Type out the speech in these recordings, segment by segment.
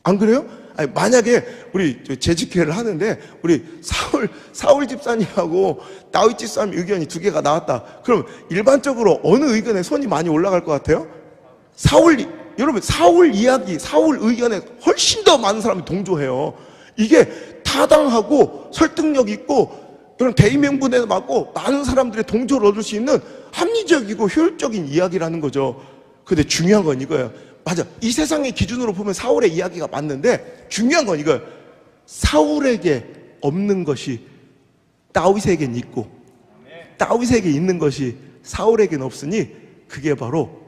안 그래요? 아니, 만약에 우리 재직회를 하는데 우리 사울 집사님하고 다윗 집사님 의견이 두 개가 나왔다. 그럼 일반적으로 어느 의견에 손이 많이 올라갈 것 같아요? 여러분 사울 이야기, 사울 의견에 훨씬 더 많은 사람이 동조해요. 이게 타당하고 설득력 있고 그런 대의명분에 맞고 많은 사람들의 동조를 얻을 수 있는 합리적이고 효율적인 이야기라는 거죠. 근데 중요한 건 이거예요. 맞아. 이 세상의 기준으로 보면 사울의 이야기가 맞는데 중요한 건 이거예요. 사울에게 없는 것이 다윗에겐 있고 다윗에게 있는 것이 사울에겐 없으니 그게 바로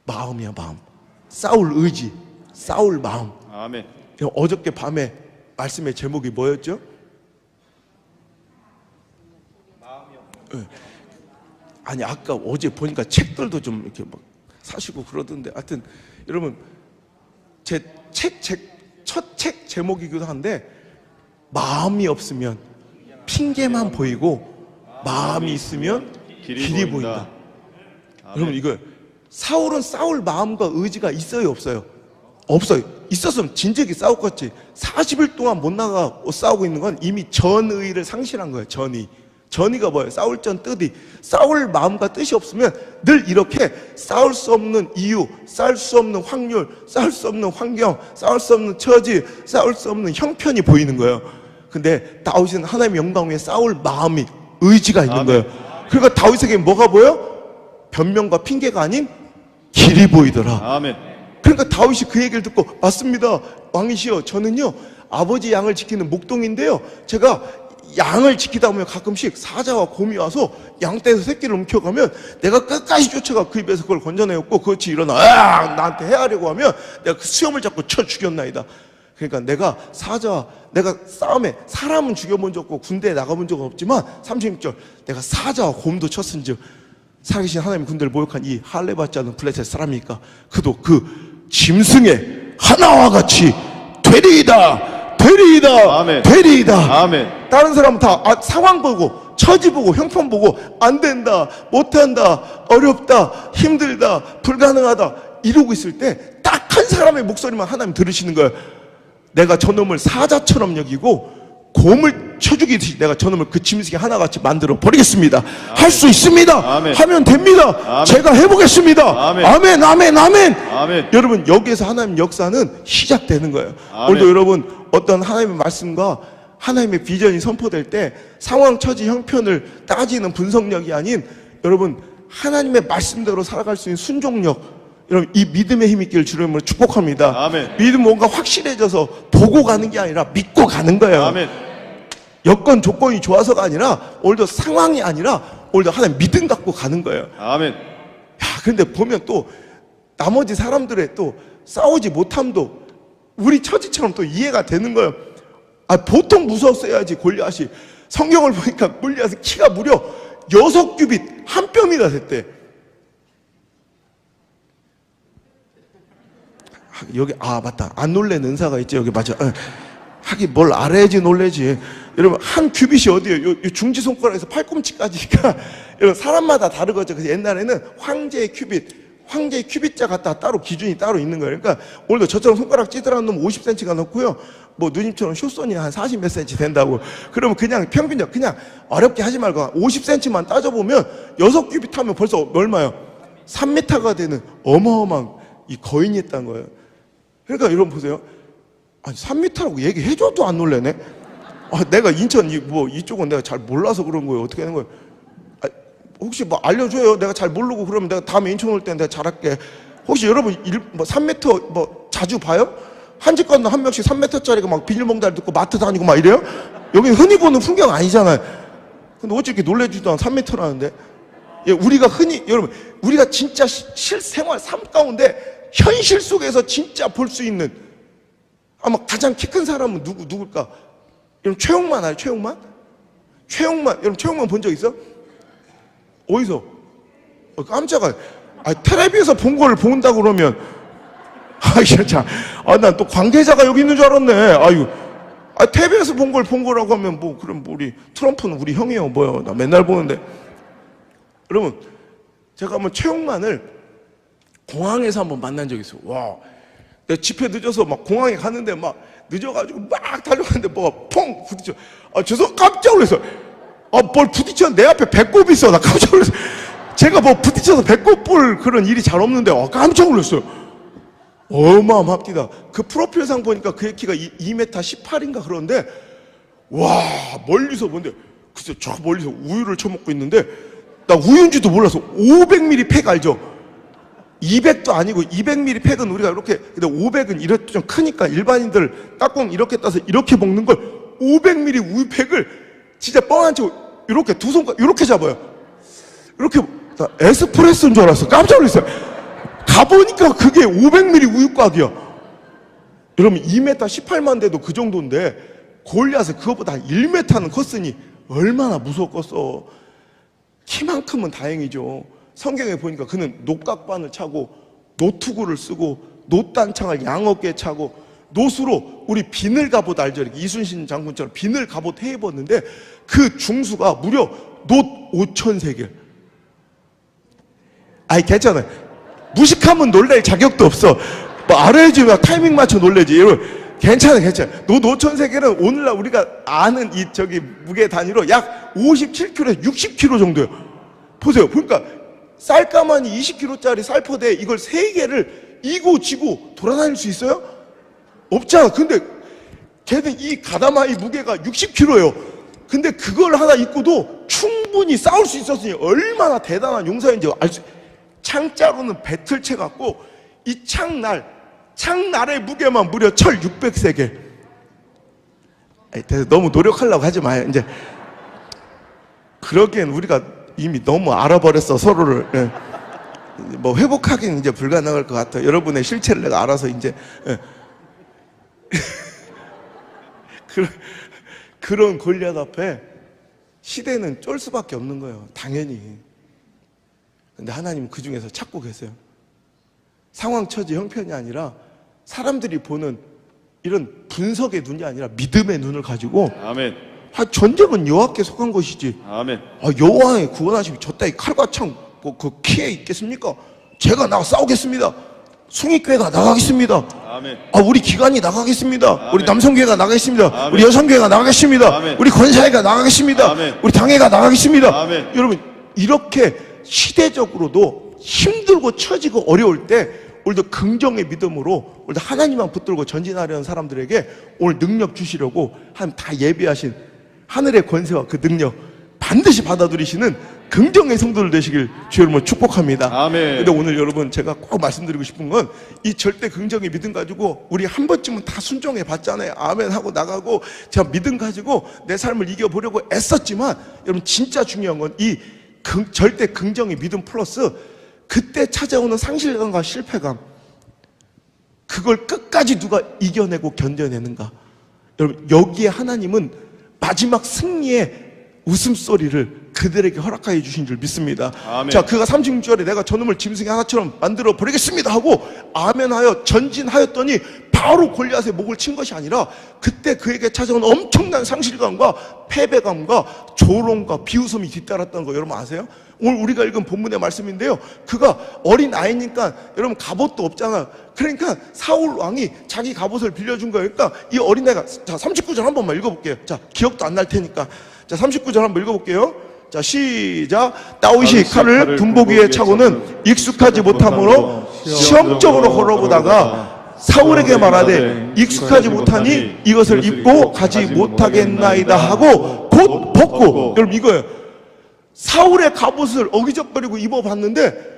마음이야, 마음. 사울 의지, 사울 마음. 아멘. 어저께 밤에 말씀의 제목이 뭐였죠? 마음이요. 아니 아까 어제 보니까 책들도 좀 이렇게 막 사시고 그러던데, 하여튼 여러분 제 첫 책 제목이기도 한데 마음이 없으면 핑계만 보이고 마음이 있으면 길이 보인다. 여러분 이거 사울은 싸울 마음과 의지가 있어요, 없어요? 없어요. 있었으면 진작에 싸웠겠지. 40일 동안 못 나가 싸우고 있는 건 이미 전의를 상실한 거예요. 전의가 뭐예요? 싸울 전 뜻이. 싸울 마음과 뜻이 없으면 늘 이렇게 싸울 수 없는 이유, 싸울 수 없는 확률, 싸울 수 없는 환경, 싸울 수 없는 처지, 싸울 수 없는 형편이 보이는 거예요. 근데 다윗은 하나님의 영광 위에 싸울 마음이, 의지가 있는 아멘. 거예요. 그러니까 다윗에게 뭐가 보여? 변명과 핑계가 아닌 길이 보이더라. 아멘. 그러니까 다윗이 그 얘기를 듣고, 맞습니다, 왕이시여, 저는요 아버지 양을 지키는 목동인데요, 제가 양을 지키다 보면 가끔씩 사자와 곰이 와서 양떼에서 새끼를 움켜가면 내가 끝까지 쫓아가 그 입에서 그걸 건져내었고, 그것이 일어나 나한테 해하려고 하면 내가 그 수염을 잡고 쳐 죽였나이다. 그러니까 내가 싸움에 사람은 죽여본 적 없고 군대에 나가본 적은 없지만 36절 내가 사자와 곰도 쳤은즉 살아계신 하나님의 군대를 모욕한 이 할례받지 않은 블레셋 사람이니까 그도 그 짐승의 하나와 같이 되리이다. 아멘. 되리이다. 아멘. 다른 사람은 다 상황 보고 처지 보고 형편 보고 안 된다, 못한다, 어렵다, 힘들다, 불가능하다 이러고 있을 때 딱 한 사람의 목소리만 하나님 들으시는 거예요. 내가 저놈을 사자처럼 여기고 곰을 쳐죽이듯이 내가 저놈을 그 짐승이 하나같이 만들어 버리겠습니다. 할 수 있습니다. 아멘. 하면 됩니다. 아멘. 제가 해보겠습니다. 아멘. 아멘, 아멘, 아멘. 아멘. 여러분 여기에서 하나님 역사는 시작되는 거예요. 아멘. 오늘도 여러분 어떤 하나님의 말씀과 하나님의 비전이 선포될 때 상황, 처지, 형편을 따지는 분석력이 아닌 여러분 하나님의 말씀대로 살아갈 수 있는 순종력, 여러분 이 믿음의 힘 있기를 주로 이름으로 축복합니다. 아멘. 믿음 뭔가 확실해져서 보고 가는 게 아니라 믿고 가는 거예요. 아멘. 여건 조건이 좋아서가 아니라 오늘도 상황이 아니라 오늘도 하나님 믿음 갖고 가는 거예요. 아멘. 야, 근데 보면 또 나머지 사람들의 또 싸우지 못함도 우리 처지처럼 또 이해가 되는 거예요. 보통 무서웠어야지 골리앗이. 성경을 보니까 골리앗은 키가 무려 6규빗 한 뼘이나 됐대. 여기 맞다, 안 놀래는 은사가 있지 여기. 맞아. 하긴 뭘 알아야지 놀래지. 여러분 한 규빗이 어디예요? 요 중지 손가락에서 팔꿈치까지니까 여러분 사람마다 다르거죠. 그래서 옛날에는 황제의 큐빗자 갖다 따로 기준이 따로 있는 거예요. 그러니까 오늘도 저처럼 손가락 찌들어는 놈 50cm가 넣고요, 뭐 누님처럼 쇼손이 한 40 몇 cm 된다고 그러면 그냥 평균적, 그냥 어렵게 하지 말고 50cm만 따져보면 6규빗 하면 벌써 얼마요? 3m가 되는 어마어마한 이 거인이 있다는 거예요. 그러니까 여러분 보세요. 아니 3m라고 얘기해줘도 안 놀래네. 내가 인천 이쪽은 내가 잘 몰라서 그런 거예요. 어떻게 하는 거예요? 혹시 뭐 알려줘요. 내가 잘 모르고 그러면 내가 다음에 인천 올 때 내가 잘할게. 혹시 여러분 3m 뭐 자주 봐요? 한 집 가는 한 명씩 3m짜리가 막 비닐봉다리 듣고 마트 다니고 막 이래요? 여기 흔히 보는 풍경 아니잖아요. 근데 어째 이렇게 놀래주지도 않아. 3m라는데. 예, 여러분 우리가 진짜 실생활 삶 가운데 현실 속에서 진짜 볼 수 있는 아마 가장 키 큰 사람은 누굴까? 여러분 최용만 알아요? 여러분 최용만 본 적 있어? 어디서? 깜짝아. 텔레비에서 본 거를 본다고 그러면 난 또 관계자가 여기 있는 줄 알았네. 텔레비에서 본 거라고 하면 그럼 우리 트럼프는 우리 형이에요 뭐요? 나 맨날 보는데. 여러분 제가 한번 최용만을 공항에서 한번 만난 적이 있어요. 와, 내가 집회 늦어서 막 공항에 갔는데 막 늦어가지고 막 달려갔는데 뭐가 퐁 부딪혀. 깜짝 놀랐어. 뭘 부딪혀. 내 앞에 배꼽이 있어. 나 깜짝 놀랐어. 제가 뭐 부딪혀서 배꼽 볼 그런 일이 잘 없는데 깜짝 놀랐어요. 어마어마합니다. 그 프로필상 보니까 그의 키가 2m 18인가 그런데 와 멀리서 본데 글쎄 저 멀리서 우유를 처먹고 있는데 나 우유인지도 몰라서 500ml 팩 알죠? 200도 아니고 200ml 팩은 우리가 이렇게, 근데 500은 이렇게 좀 크니까 일반인들 딱콩 이렇게 따서 이렇게 먹는 걸 500ml 우유 팩을 진짜 뻥한 채 이렇게 두 손가락 이렇게 잡아요. 이렇게 나 에스프레소인 줄 알았어. 깜짝 놀랐어요. 가보니까 그게 500ml 우유곽이야. 여러분 2m 18만 돼도 그 정도인데 골리앗은 그것보다 1m는 컸으니 얼마나 무서웠겠어. 키만큼은 다행이죠. 성경에 보니까 그는 녹각반을 차고 노투구를 쓰고 노단창을 양어깨에 차고 노수로 우리 비늘 갑옷 알죠? 이렇게 이순신 장군처럼 비늘 갑옷 해 입었는데 그 중수가 무려 노 5,000세겔. 아이 괜찮아요. 무식하면 놀랄 자격도 없어. 뭐 알아야지 막 타이밍 맞춰 놀래지. 괜찮아. 노 5,000세겔은 오늘날 우리가 아는 이 무게 단위로 약 57kg에서 60kg 정도예요. 보세요. 그러니까 쌀가마니 20kg짜리 쌀포대에 이걸 3개를 이고 지고 돌아다닐 수 있어요? 없잖아. 근데 걔는 이 가다마이 무게가 60kg예요. 근데 그걸 하나 입고도 충분히 싸울 수 있었으니 얼마나 대단한 용사인지 알 수. 창자로는 배틀채 같고 이 창날의 무게만 무려 철 600세겔. 너무 노력하려고 하지 마요. 이제 그러기엔 우리가 이미 너무 알아버렸어 서로를. 예. 뭐 회복하기는 이제 불가능할 것 같아요. 여러분의 실체를 내가 알아서 이제 예. 그런 골리앗 앞에 시대는 쫄 수밖에 없는 거예요. 당연히. 근데 하나님은 그 중에서 찾고 계세요. 상황, 처지, 형편이 아니라 사람들이 보는 이런 분석의 눈이 아니라 믿음의 눈을 가지고 아멘. 전쟁은 여호와께 속한 것이지. 아멘. 여호와의 구원하심이 저 따위 칼과 창 그 키에 있겠습니까? 제가 나가 싸우겠습니다. 숭익교회가 나가겠습니다. 아멘. 우리 기관이 나가겠습니다. 아멘. 우리 남성교회가 나가겠습니다. 아멘. 우리 여성교회가 나가겠습니다. 아멘. 우리 권사회가 나가겠습니다. 아멘. 우리 당회가 나가겠습니다. 아멘. 여러분 이렇게 시대적으로도 힘들고 처지고 어려울 때 오늘도 긍정의 믿음으로 오늘도 하나님만 붙들고 전진하려는 사람들에게 오늘 능력 주시려고 하나님 다 예비하신 하늘의 권세와 그 능력 반드시 받아들이시는 긍정의 성도들 되시길 주의 이름으로 축복합니다. 아멘. 근데 오늘 여러분 제가 꼭 말씀드리고 싶은 건 이 절대 긍정의 믿음 가지고 우리 한 번쯤은 다 순종해 봤잖아요. 아멘 하고 나가고 제가 믿음 가지고 내 삶을 이겨보려고 애썼지만 여러분 진짜 중요한 건 이 절대 긍정의 믿음 플러스 그때 찾아오는 상실감과 실패감, 그걸 끝까지 누가 이겨내고 견뎌내는가. 여러분 여기에 하나님은 마지막 승리의 웃음소리를 그들에게 허락하여 주신 줄 믿습니다. 아멘. 자, 그가 36절에 내가 저놈을 짐승의 하나처럼 만들어 버리겠습니다 하고 아멘하여 전진하였더니 바로 골리앗의 목을 친 것이 아니라 그때 그에게 찾아온 엄청난 상실감과 패배감과 조롱과 비웃음이 뒤따랐다는 거 여러분 아세요? 오늘 우리가 읽은 본문의 말씀인데요, 그가 어린 아이니까 여러분 갑옷도 없잖아. 그러니까 사울 왕이 자기 갑옷을 빌려준 거예요. 그러니까 이 어린아이가, 자 39절 한 번만 읽어볼게요. 자 기억도 안 날 테니까 자 39절 한번 읽어볼게요. 자 시작. 다윗이 칼을 군복 위에 차고는 익숙하지 못함으로 시험적으로 걸어보다가 사울에게 말하되 익숙하지 못하니 이것을 입고 가지 못하겠나이다 하고 곧 벗고. 여러분 이거예요. 사울의 갑옷을 어기적거리고 입어봤는데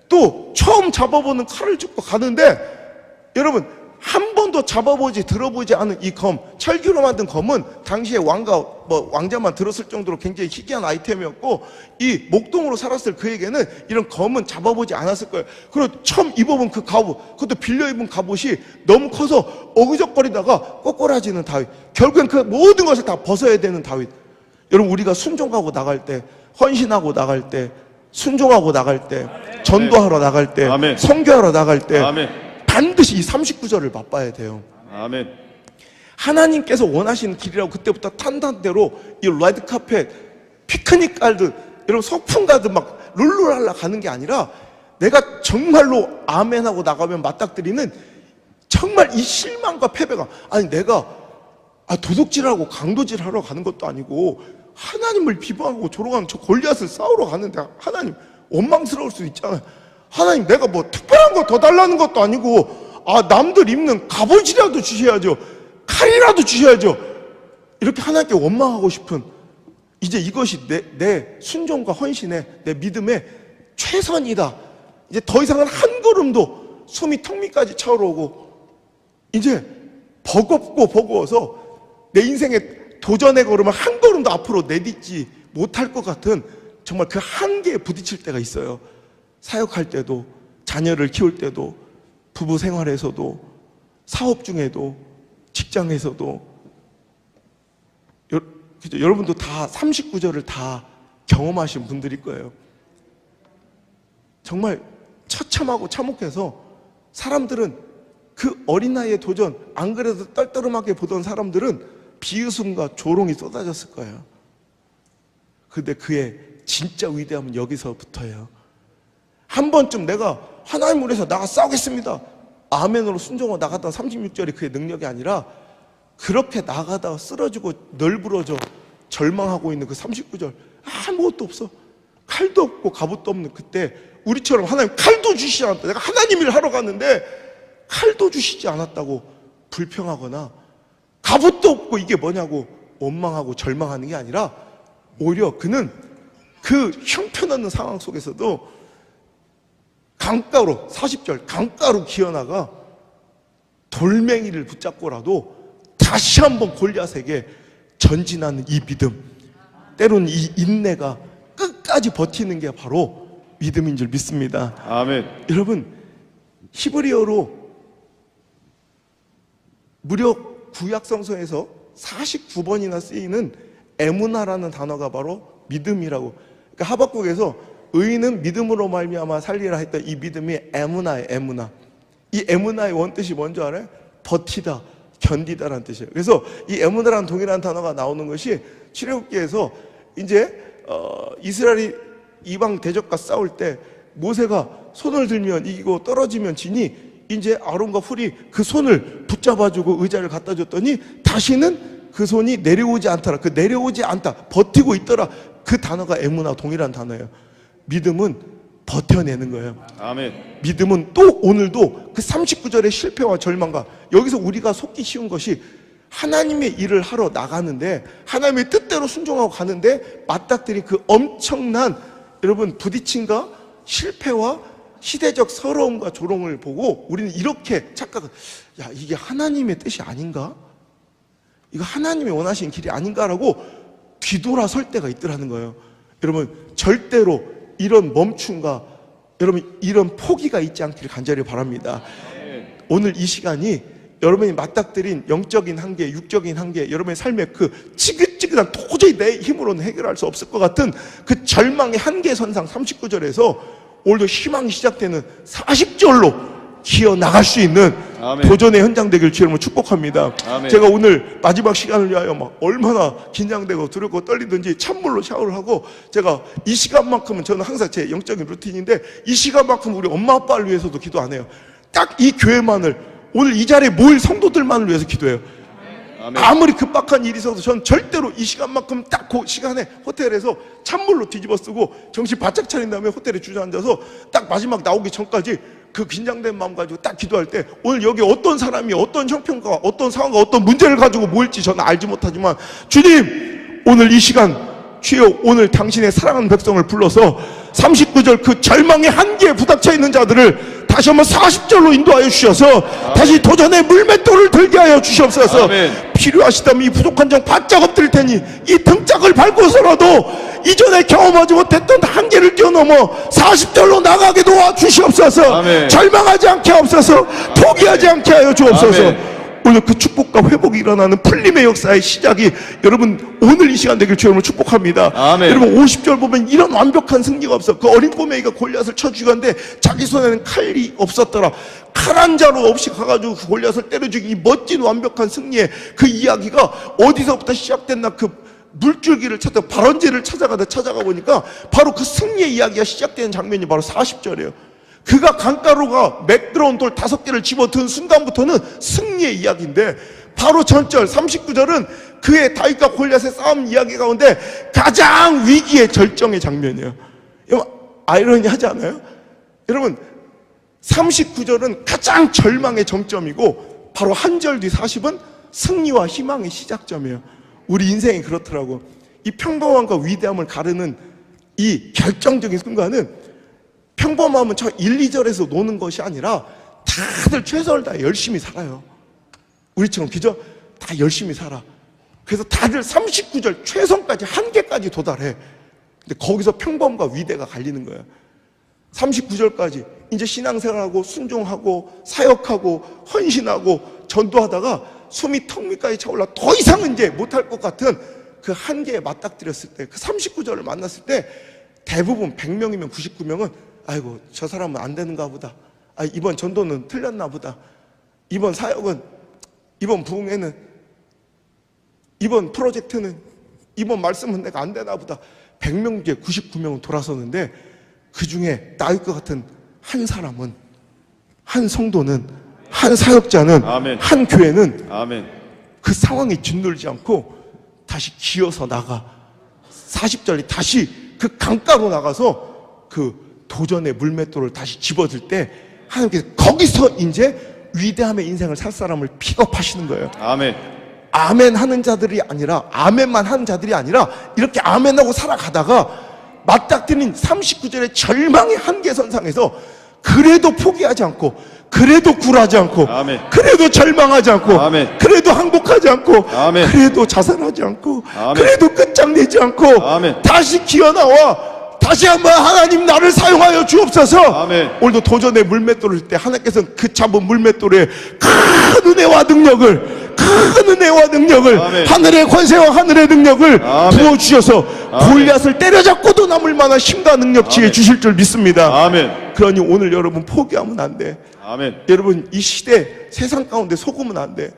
또 처음 잡아보는 칼을 짚고 가는데 여러분 한 번도 잡아보지 들어보지 않은 이 검, 철기로 만든 검은 당시에 왕자만 들었을 정도로 굉장히 희귀한 아이템이었고 이 목동으로 살았을 그에게는 이런 검은 잡아보지 않았을 거예요. 그리고 처음 입어본 그 갑옷, 그것도 빌려 입은 갑옷이 너무 커서 어기적거리다가 꼬꾸라지는 다윗. 결국엔 그 모든 것을 다 벗어야 되는 다윗. 여러분 우리가 순종하고 나갈 때, 헌신하고 나갈 때, 순종하고 나갈 때, 전도하러 나갈 때, 아멘. 선교하러 나갈 때 아멘. 반드시 이 39절을 맛봐야 돼요. 아멘. 하나님께서 원하시는 길이라고 그때부터 탄탄대로 이 레드카펫, 피크닉 가듯 여러분 소풍 가듯 막 룰루랄라 가는 게 아니라 내가 정말로 아멘하고 나가면 맞닥뜨리는 정말 이 실망과 패배가, 아니 내가 도둑질하고 강도질하러 가는 것도 아니고 하나님을 비방하고 조롱하는 저 골리앗을 싸우러 가는데 하나님 원망스러울 수 있잖아요. 하나님 내가 뭐 특별한 거 더 달라는 것도 아니고 남들 입는 갑옷이라도 주셔야죠. 칼이라도 주셔야죠. 이렇게 하나님께 원망하고 싶은, 이제 이것이 내 순종과 헌신의 내 믿음의 최선이다. 이제 더 이상은 한 걸음도 숨이 턱 밑까지 차오르고 이제 버겁고 내 인생의 도전의 걸음을 한 걸음도 앞으로 내딛지 못할 것 같은 정말 그 한계에 부딪힐 때가 있어요. 사역할 때도, 자녀를 키울 때도, 부부 생활에서도, 사업 중에도, 직장에서도. 여러분도 다 39절을 다 경험하신 분들일 거예요. 정말 처참하고 참혹해서 사람들은 그 어린 나이의 도전, 안 그래도 떨떠름하게 보던 사람들은 비웃음과 조롱이 쏟아졌을 거예요. 근데 그의 진짜 위대함은 여기서부터예요. 한 번쯤 내가 하나님을 위해서 나가 싸우겠습니다, 아멘으로 순종하고 나갔던 36절이 그의 능력이 아니라 그렇게 나가다가 쓰러지고 널브러져 절망하고 있는 그 39절, 아무것도 없어, 칼도 없고 갑옷도 없는 그때 우리처럼 하나님 칼도 주시지 않았다, 내가 하나님 일 하러 갔는데 칼도 주시지 않았다고 불평하거나 갑옷도 없고 이게 뭐냐고 원망하고 절망하는 게 아니라 오히려 그는 그 형편없는 상황 속에서도 강가로, 40절 강가로 기어나가 돌멩이를 붙잡고라도 다시 한번 골리앗에게 전진하는 이 믿음, 때로는 이 인내가 끝까지 버티는 게 바로 믿음인 줄 믿습니다. 아멘. 여러분, 히브리어로 무려 구약 성서에서 49번이나 쓰이는 에무나라는 단어가 바로 믿음이라고. 그러니까 하박국에서 의인은 믿음으로 말미암아 살리라 했던 이 믿음이 에무나예요. 에무나. 이 에무나의 원뜻이 뭔지 알아요? 버티다, 견디다라는 뜻이에요. 그래서 이 에무나라는 동일한 단어가 나오는 것이 출애굽기에서 이제 이스라엘이 이방 대적과 싸울 때 모세가 손을 들면 이기고 떨어지면 지니 이제 아론과 훌이 그 손을 붙잡아주고 의자를 갖다 줬더니 다시는 그 손이 내려오지 않더라. 그 내려오지 않다, 버티고 있더라. 그 단어가 에무나 동일한 단어예요. 믿음은 버텨내는 거예요. 아멘. 믿음은 또 오늘도 그 39절의 실패와 절망과, 여기서 우리가 속기 쉬운 것이 하나님의 일을 하러 나가는데 하나님의 뜻대로 순종하고 가는데 맞닥뜨린 그 엄청난 여러분 부딪힘과 실패와 시대적 서러움과 조롱을 보고 우리는 이렇게 착각을, 야 이게 하나님의 뜻이 아닌가? 이거 하나님이 원하시는 길이 아닌가라고 뒤돌아설 때가 있더라는 거예요. 여러분 절대로 이런 멈춤과 여러분 이런 포기가 있지 않기를 간절히 바랍니다. 오늘 이 시간이 여러분이 맞닥뜨린 영적인 한계, 육적인 한계, 여러분의 삶의 그 지긋지긋한 도저히 내 힘으로는 해결할 수 없을 것 같은 그 절망의 한계선상 39절에서 오늘도 희망이 시작되는 40절로 기어 나갈 수 있는 아멘. 도전의 현장 되길 주님을 축복합니다. 아멘. 제가 오늘 마지막 시간을 위하여 막 얼마나 긴장되고 두렵고 떨리든지 찬물로 샤워를 하고, 제가 이 시간만큼은 저는 항상 제 영적인 루틴인데 이 시간만큼 우리 엄마 아빠를 위해서도 기도 안 해요. 딱 이 교회만을, 오늘 이 자리에 모일 성도들만을 위해서 기도해요. 아멘. 아무리 급박한 일이 있어도 전 절대로 이 시간만큼 딱 그 시간에 호텔에서 찬물로 뒤집어 쓰고 정신 바짝 차린 다음에 호텔에 주저앉아서 딱 마지막 나오기 전까지 그 긴장된 마음 가지고 딱 기도할 때, 오늘 여기 어떤 사람이 어떤 형편과 어떤 상황과 어떤 문제를 가지고 모일지 저는 알지 못하지만 주님 오늘 이 시간 주여 오늘 당신의 사랑하는 백성을 불러서 39절 그 절망의 한계에 부닥쳐 있는 자들을 다시 한번 40절로 인도하여 주셔서 다시 도전의 물맷돌을 들게 하여 주시옵소서. 아멘. 필요하시다면 이 부족한 정 바짝 엎드릴 테니 이 등짝을 밟고서라도 이전에 경험하지 못했던 한계를 뛰어넘어 40절로 나가게 도와주시옵소서. 아멘. 절망하지 않게 하옵소서. 포기하지 않게 하여 주옵소서. 아멘. 오늘 그 축복과 회복이 일어나는 풀림의 역사의 시작이 여러분 오늘 이 시간 되길 주님을 축복합니다. 아멘. 여러분 50절 보면 이런 완벽한 승리가 없어. 그 어린 꼬맹이가 골리앗을 쳐 죽였는데 자기 손에는 칼이 없었더라. 칼 한 자루 없이 가가지고 그 골리앗을 때려 죽인 이 멋진 완벽한 승리의 그 이야기가 어디서부터 시작됐나, 그 물줄기를 찾다 발원지를 찾아가 보니까 바로 그 승리의 이야기가 시작되는 장면이 바로 40절이에요. 그가 강가루가 매끄러운 돌 5개를 집어든 순간부터는 승리의 이야기인데, 바로 전절 39절은 그의 다윗과 골리앗의 싸움 이야기 가운데 가장 위기의 절정의 장면이에요. 여러분, 아이러니하지 않아요? 여러분, 39절은 가장 절망의 정점이고, 바로 한 절 뒤 40은 승리와 희망의 시작점이에요. 우리 인생이 그렇더라고. 이 평범함과 위대함을 가르는 이 결정적인 순간은, 평범함은 저 1, 2절에서 노는 것이 아니라 다들 최선을 다해 열심히 살아요. 우리처럼, 그죠? 다 열심히 살아. 그래서 다들 39절 최선까지, 한계까지 도달해. 근데 거기서 평범과 위대가 갈리는 거예요. 39절까지 이제 신앙생활하고 순종하고 사역하고 헌신하고 전도하다가 숨이 턱 밑까지 차올라 더 이상은 이제 못할 것 같은 그 한계에 맞닥뜨렸을 때, 그 39절을 만났을 때 대부분 100명이면 99명은 아이고, 저 사람은 안 되는가 보다. 아, 이번 전도는 틀렸나 보다. 이번 사역은, 이번 부흥회는, 이번 프로젝트는, 이번 말씀은 내가 안 되나 보다. 100명 중에 99명은 돌아서는데, 그 중에 다윗과 같은 한 사람은, 한 성도는, 한 사역자는, 아멘. 한 교회는 아멘. 그 상황에 짓눌지 않고 다시 기어서 나가 40절에 다시 그 강가로 나가서 그 도전의 물맷돌을 다시 집어들 때 하나님께서 거기서 이제 위대함의 인생을 살 사람을 픽업하시는 거예요. 아멘. 아멘 하는 자들이 아니라, 아멘만 하는 자들이 아니라 이렇게 아멘하고 살아가다가 맞닥뜨린 39절의 절망의 한계선상에서 그래도 포기하지 않고, 그래도 굴하지 않고, 아멘. 그래도 절망하지 않고, 아멘. 그래도 항복하지 않고, 아멘. 그래도 자살하지 않고, 아멘. 그래도 끝장내지 않고, 아멘. 다시 기어나와 다시 한번 하나님 나를 사용하여 주옵소서. 아멘. 오늘도 도전의 물맷돌을 때 하나님께서는 그 잡은 물맷돌에 큰 은혜와 능력을, 큰 은혜와 능력을, 아멘. 하늘의 권세와 하늘의 능력을 아멘. 부어주셔서 아멘. 골리앗을 때려잡고도 남을 만한 힘과 능력 지혜 아멘. 주실 줄 믿습니다. 아멘. 그러니 오늘 여러분 포기하면 안 돼. 아멘. 여러분, 이 시대 세상 가운데 속으면 안 돼.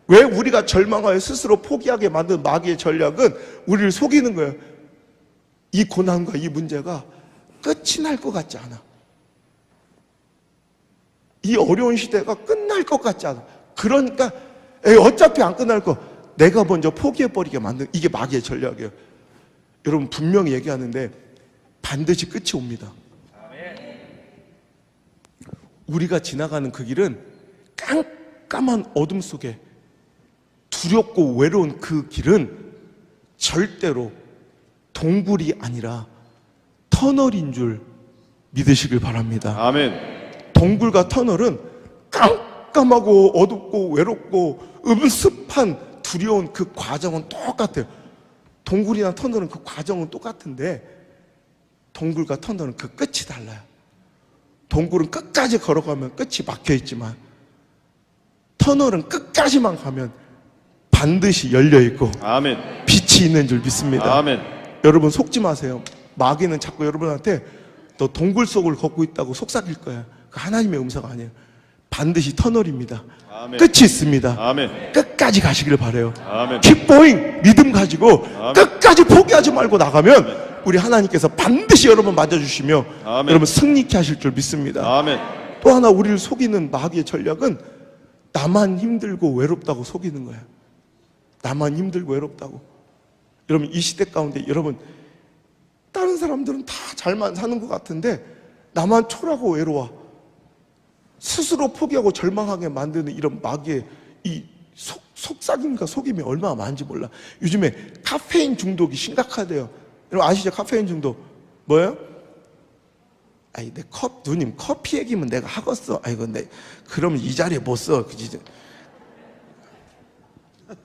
왜 우리가 절망하여 스스로 포기하게 만든 마귀의 전략은 우리를 속이는 거예요. 이 고난과 이 문제가 끝이 날 것 같지 않아. 이 어려운 시대가 끝날 것 같지 않아. 그러니까 어차피 안 끝날 거 내가 먼저 포기해버리게 만든, 이게 마귀의 전략이에요. 여러분, 분명히 얘기하는데 반드시 끝이 옵니다. 우리가 지나가는 그 길은 깜깜한 어둠 속에 두렵고 외로운 그 길은 절대로 동굴이 아니라 터널인 줄 믿으시길 바랍니다. 아멘. 동굴과 터널은 깜깜하고 어둡고 외롭고 음습한 두려운 그 과정은 똑같아요. 동굴이나 터널은 그 과정은 똑같은데 동굴과 터널은 그 끝이 달라요. 동굴은 끝까지 걸어가면 끝이 막혀있지만 터널은 끝까지만 가면 반드시 열려있고 아멘. 빛이 있는 줄 믿습니다. 아멘. 여러분, 속지 마세요. 마귀는 자꾸 여러분한테 너 동굴 속을 걷고 있다고 속삭일 거야. 그 하나님의 음성 아니에요. 반드시 터널입니다. 아멘. 끝이 있습니다. 아멘. 끝까지 가시길 바래요. 아멘. Keep going, 믿음 가지고 아멘. 끝까지 포기하지 말고 나가면 우리 하나님께서 반드시 여러분 맞아주시며 아멘. 여러분 승리케 하실 줄 믿습니다. 아멘. 또 하나 우리를 속이는 마귀의 전략은 나만 힘들고 외롭다고 속이는 거예요. 나만 힘들고 외롭다고. 여러분, 이 시대 가운데 여러분, 다른 사람들은 다 잘만 사는 것 같은데 나만 초라하고 외로워. 스스로 포기하고 절망하게 만드는 이런 마귀의 이 속삭임과 속임이 얼마나 많은지 몰라. 요즘에 카페인 중독이 심각하대요. 여러분 아시죠? 카페인 중독 뭐예요? 아이, 누님 커피 얘기면 내가 하겠어. 아이고, 그러면 이 자리에 못 써. 그지?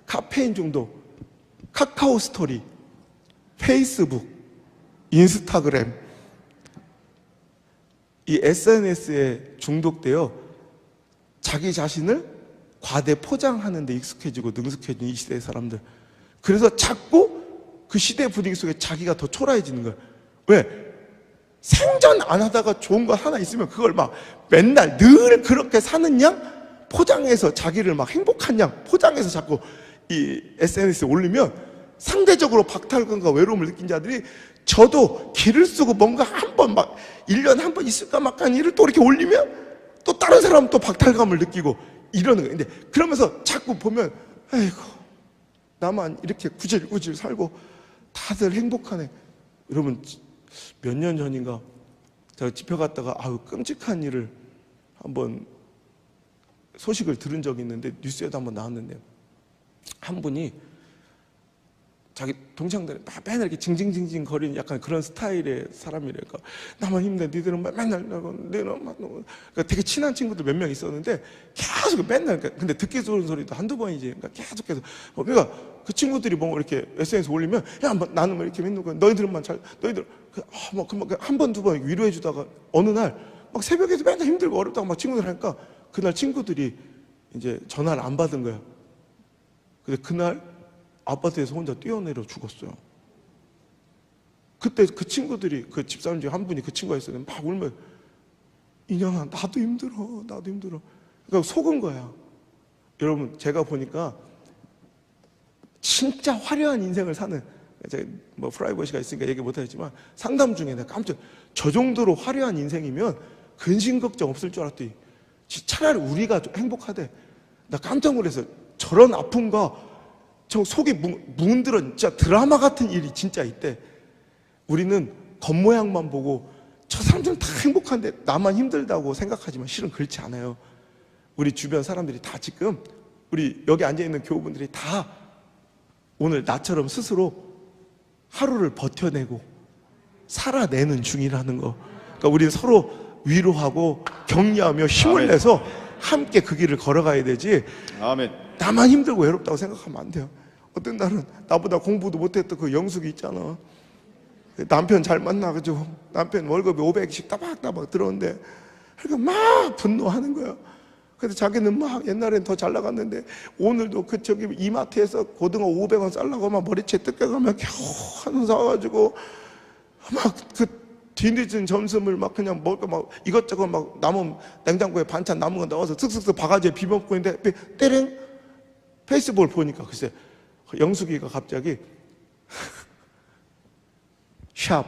카페인 중독, 카카오 스토리, 페이스북, 인스타그램, 이 SNS에 중독되어 자기 자신을 과대 포장하는 데 익숙해지고 능숙해진 이 시대의 사람들. 그래서 자꾸 그 시대 분위기 속에 자기가 더 초라해지는 거예요. 왜? 생전 안 하다가 좋은 거 하나 있으면 그걸 막 맨날 늘 그렇게 사는 양 포장해서 자기를 막 행복한 양 포장해서 자꾸 이 SNS에 올리면 상대적으로 박탈감과 외로움을 느낀 자들이 저도 길을 쓰고 뭔가 한 번 막 1년에 한 번 있을까 말까 하는 일을 또 이렇게 올리면 또 다른 사람은 또 박탈감을 느끼고 이러는 거예요. 근데 그러면서 자꾸 보면 아이고 나만 이렇게 구질구질 살고 다들 행복하네. 여러분 몇 년 전인가 제가 집회 갔다가 아유 끔찍한 일을 한번 소식을 들은 적이 있는데 뉴스에도 한번 나왔는데 한 분이 자기 동창들 맨날 이렇게 징징징징 거리는 약간 그런 스타일의 사람이랄까. 나만 힘내, 니들은 맨날 그러니까 되게 친한 친구들 몇 명 있었는데 계속 맨날 근데 듣기 좋은 소리도 한두 번이지. 그러니까 계속해서 그러니까 그 친구들이 뭐 이렇게 SNS 올리면 야 나는 뭐 이렇게 믿는 거야. 너희들만 잘 너희들 한 번 두 번 위로해 주다가 어느 날 막 새벽에도 맨날 힘들고 어렵다고 막 친구들 하니까 그날 친구들이 이제 전화를 안 받은 거야. 근데 그날 아파트에서 혼자 뛰어내려 죽었어요. 그때 그 친구들이 그 집사람 중에 한 분이 그 친구가 있었는데 막 울면 인연아 나도 힘들어 그러니까 속은 거야. 여러분 제가 보니까 진짜 화려한 인생을 사는 제가 뭐 프라이버시가 있으니까 얘기 못하겠지만 상담 중에 내가 깜짝 저 정도로 화려한 인생이면 근심 걱정 없을 줄 알았더니 차라리 우리가 행복하대. 나 깜짝 놀라서 저런 아픔과 저 속이 뭉들어 진짜 드라마 같은 일이 진짜 있대. 우리는 겉모양만 보고 저 사람들은 다 행복한데 나만 힘들다고 생각하지만 실은 그렇지 않아요. 우리 주변 사람들이 다 지금 우리 여기 앉아있는 교우분들이 다 오늘 나처럼 스스로 하루를 버텨내고 살아내는 중이라는 거. 그러니까 우리는 서로 위로하고 격려하며 힘을 아멘. 내서 함께 그 길을 걸어가야 되지. 아멘. 나만 힘들고 외롭다고 생각하면 안 돼요. 어떤 날은 나보다 공부도 못했던 그 영숙이 있잖아. 남편 잘 만나가지고 남편 월급이 500씩 따박따박 들어오는데 그러니까 막 분노하는 거야. 그래서 자기는 막 옛날엔 더 잘 나갔는데 오늘도 그 저기 이마트에서 고등어 500원 쌀라고 막 머리채 뜯겨가며 겨우 한원 사가지고 막 그 뒤늦은 점심을 막 그냥 먹고 막 이것저것 막 남은 냉장고에 반찬 남은 거 넣어서 슥슥슥 바가지에 비벼먹고 있는데 때랭 페이스북을 보니까 글쎄 영숙이가 갑자기 샵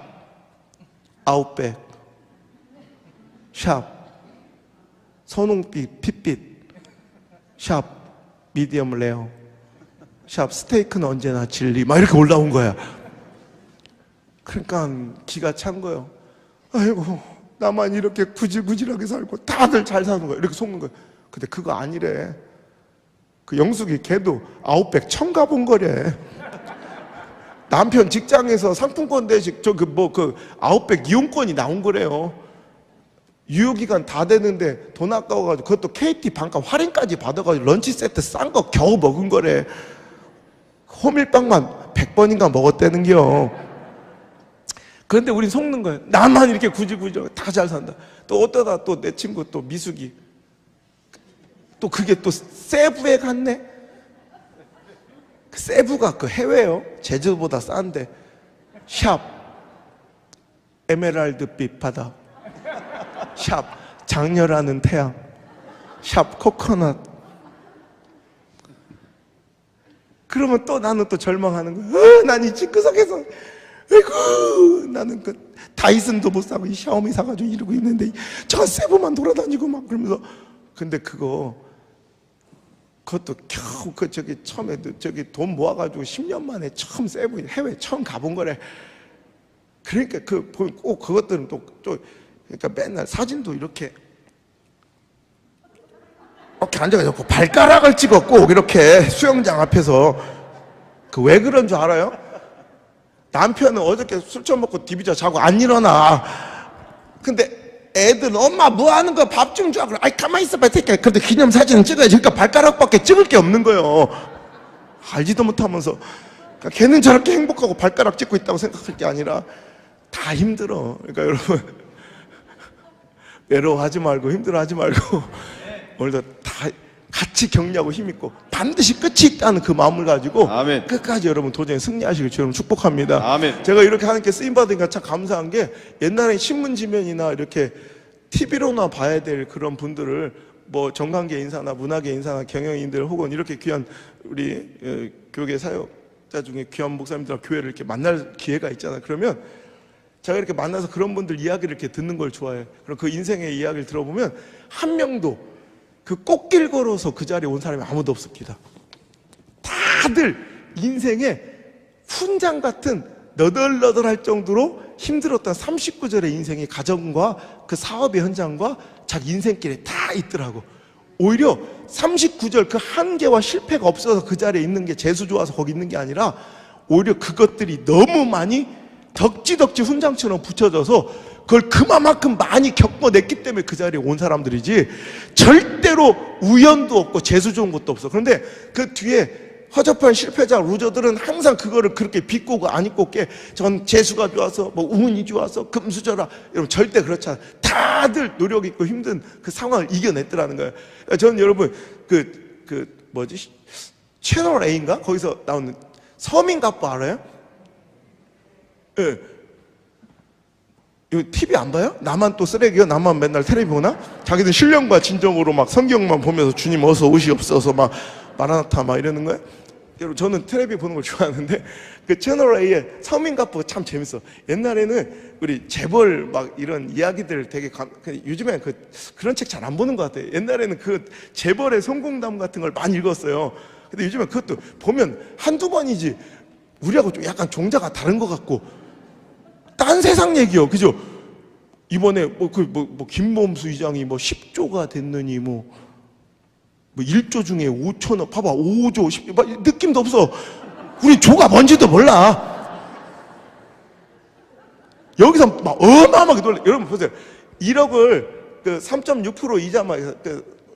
아웃백 샵 선홍빛 핏빛 샵 미디엄 레어 샵 스테이크는 언제나 진리 막 이렇게 올라온 거야. 그러니까 기가 찬 거예요. 아이고 나만 이렇게 구질구질하게 살고 다들 잘 사는 거야. 이렇게 속는 거야. 근데 그거 아니래. 그 영숙이 걔도 아웃백 처음 가본 거래. 남편 직장에서 상품권 대신 그 아웃백 이용권이 나온 거래요. 유효기간 다 되는데 돈 아까워가지고 그것도 KT 반값 할인까지 받아가지고 런치 세트 싼 거 겨우 먹은 거래. 호밀빵만 100번인가 먹었다는겨. 그런데 우린 속는 거예요. 나만 이렇게 구질구질 다 잘 산다. 또 어떠다 또 내 친구 또 미숙이 또 그게 또 세부에 갔네. 세부가 그 해외요. 제주보다 싼데 샵 에메랄드빛 바다 샵 장렬하는 태양 샵 코코넛. 그러면 또 나는 또 절망하는 거야. 난 이 집구석에서 아이고 나는 그 다이슨도 못 사고 이 샤오미 사가지고 이러고 있는데 저 세부만 돌아다니고 막 그러면서. 근데 그것도 겨우 그 저기 처음에 저기 돈 모아가지고 10년 만에 처음 세부 해외 처음 가본 거래. 그러니까 꼭 그것들은 또 그러니까 맨날 사진도 이렇게 앉아가지고 발가락을 찍어 꼭 이렇게 수영장 앞에서. 그 왜 그런 줄 알아요? 남편은 어저께 술 처먹고 디비자 자고 안 일어나. 근데 애들 엄마 뭐 하는 거야 밥 좀 줘. 그래. 아이 가만히 있어봐 새끼야. 그런데 기념사진은 찍어야지. 그러니까 발가락밖에 찍을 게 없는 거예요. 알지도 못하면서. 그러니까 걔는 저렇게 행복하고 발가락 찍고 있다고 생각할 게 아니라 다 힘들어. 그러니까 여러분 외로워하지 말고 힘들어하지 말고 오늘도 다 같이 격려하고 힘있고 반드시 끝이 있다는 그 마음을 가지고 아멘. 끝까지 여러분 도전에 승리하시길 주님 축복합니다. 아멘. 제가 이렇게 하나님께 쓰임받으니까 참 감사한 게 옛날에 신문지면이나 이렇게 TV로나 봐야 될 그런 분들을 뭐 정관계 인사나 문화계 인사나 경영인들 혹은 이렇게 귀한 우리 교계 사역 목회자 중에 귀한 목사님들과 교회를 이렇게 만날 기회가 있잖아요. 그러면 제가 이렇게 만나서 그런 분들 이야기를 이렇게 듣는 걸 좋아해요. 그럼 그 인생의 이야기를 들어보면 한 명도 그 꽃길 걸어서 그 자리에 온 사람이 아무도 없습니다. 다들 인생의 훈장 같은 너덜너덜할 정도로 힘들었던 39절의 인생이 가정과 그 사업의 현장과 자기 인생길에 다 있더라고. 오히려 39절 그 한계와 실패가 없어서 그 자리에 있는 게 재수 좋아서 거기 있는 게 아니라 오히려 그것들이 너무 많이 덕지덕지 훈장처럼 붙여져서 그걸 그만큼 많이 겪어냈기 때문에 그 자리에 온 사람들이지 절대로 우연도 없고 재수 좋은 것도 없어. 그런데 그 뒤에 허접한 실패자 루저들은 항상 그거를 그렇게 비꼬고 안 입고 게 전 재수가 좋아서 뭐 운이 좋아서 금수저라. 여러분 절대 그렇지 않아요. 다들 노력 있고 힘든 그 상황을 이겨냈더라는 거예요. 저는 여러분 뭐지 채널 A인가 거기서 나오는 서민갑부 알아요? 예. 이거 TV 안 봐요? 나만 또 쓰레기요? 나만 맨날 텔레비 보나? 자기들 신령과 진정으로 막 성경만 보면서 주님 어서 오시옵소서 막 마라나타 막 이러는 거예요? 여러분 저는 텔레비 보는 걸 좋아하는데 그 채널 A의 서민갑부가 참 재밌어. 옛날에는 우리 재벌 막 이런 이야기들 되게 요즘엔 그런 책 잘 안 보는 것 같아요. 옛날에는 그 재벌의 성공담 같은 걸 많이 읽었어요. 근데 요즘엔 그것도 보면 한두 번이지 우리하고 좀 약간 종자가 다른 것 같고 딴 세상 얘기요. 그죠? 이번에 김범수 의장이 10조가 됐느니 1조 중에 5천억, 봐봐, 5조, 10조, 느낌도 없어. 우리 조가 뭔지도 몰라. 여기서 막 어마어마하게 놀래. 여러분 보세요. 1억을 3.6% 이자만,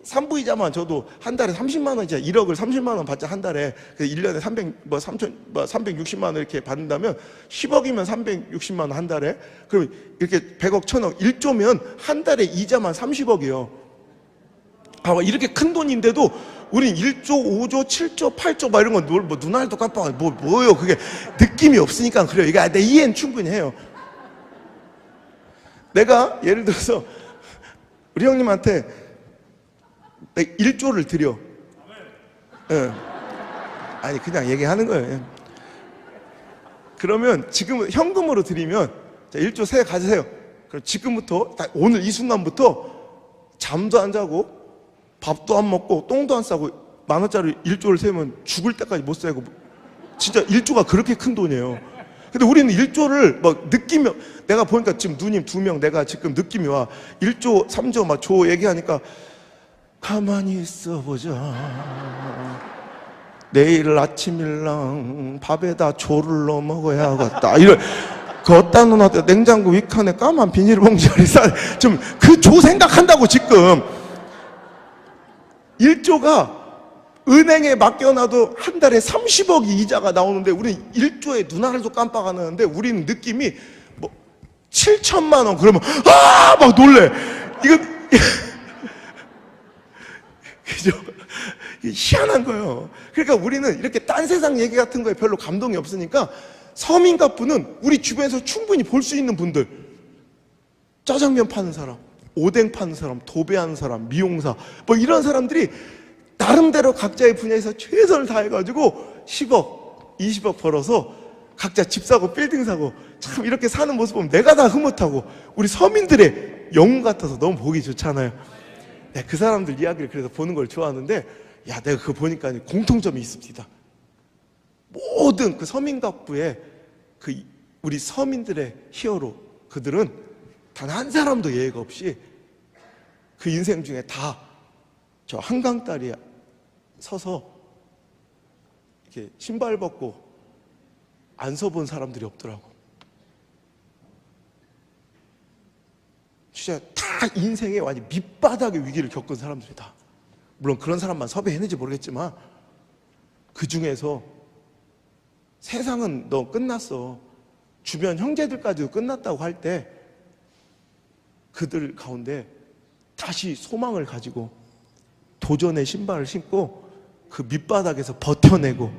3부 이자만 줘도 한 달에 30만 원 이자, 1억을 30만 원 받자 한 달에 1년에 360만 원 이렇게 받는다면 10억이면 360만 원 한 달에 그럼 이렇게 100억, 1000억, 1조면 한 달에 이자만 30억이에요. 이렇게 큰 돈인데도 우린 1조, 5조, 7조, 8조 막 이런 건 눈알도 깜빡 뭐예요? 그게 느낌이 없으니까 그래요. 이게 내 이해는 충분히 해요. 내가 예를 들어서 우리 형님한테 1조를 드려. 예. 아니 그냥 얘기하는 거예요. 예. 그러면 지금 현금으로 드리면 자, 1조 세 가지세요. 그럼 지금부터 오늘 이 순간부터 잠도 안 자고 밥도 안 먹고 똥도 안 싸고 10,000원짜리 1조를 세면 죽을 때까지 못 살고 진짜 1조가 그렇게 큰 돈이에요. 근데 우리는 1조를 느낌이 내가 보니까 지금 누님 2명 내가 지금 느낌이 와 1조 3조 막 조 얘기하니까 가만히 있어보자 내일 아침일랑 밥에다 조를 넣어 먹어야겠다 이런 걷다 놓았다 냉장고 윗칸에 까만 비닐봉지를 좀 그 조 생각한다고 지금 1조가 은행에 맡겨놔도 한 달에 30억이 이자가 나오는데 우리는 1조에 눈알도 깜빡 안 하는데 우리는 느낌이 7천만 원 그러면 막 놀래. 이거 그죠? 희한한 거예요. 그러니까 우리는 이렇게 딴 세상 얘기 같은 거에 별로 감동이 없으니까 서민갑부는 우리 주변에서 충분히 볼 수 있는 분들 짜장면 파는 사람 오뎅 파는 사람, 도배하는 사람, 미용사 이런 사람들이 나름대로 각자의 분야에서 최선을 다해가지고 10억, 20억 벌어서 각자 집 사고 빌딩 사고 참 이렇게 사는 모습 보면 내가 다 흐뭇하고 우리 서민들의 영웅 같아서 너무 보기 좋잖아요. 그 사람들 이야기를 그래서 보는 걸 좋아하는데 내가 그거 보니까 공통점이 있습니다. 모든 그 서민갑부의 우리 서민들의 히어로 그들은 단 한 사람도 예외가 없이 그 인생 중에 다 저 한강다리에 서서 이렇게 신발 벗고 안 서본 사람들이 없더라고. 진짜 다 인생의 완전 밑바닥의 위기를 겪은 사람들이다. 물론 그런 사람만 섭외했는지 모르겠지만 그 중에서 세상은 너 끝났어. 주변 형제들까지도 끝났다고 할 때 그들 가운데 다시 소망을 가지고 도전의 신발을 신고 그 밑바닥에서 버텨내고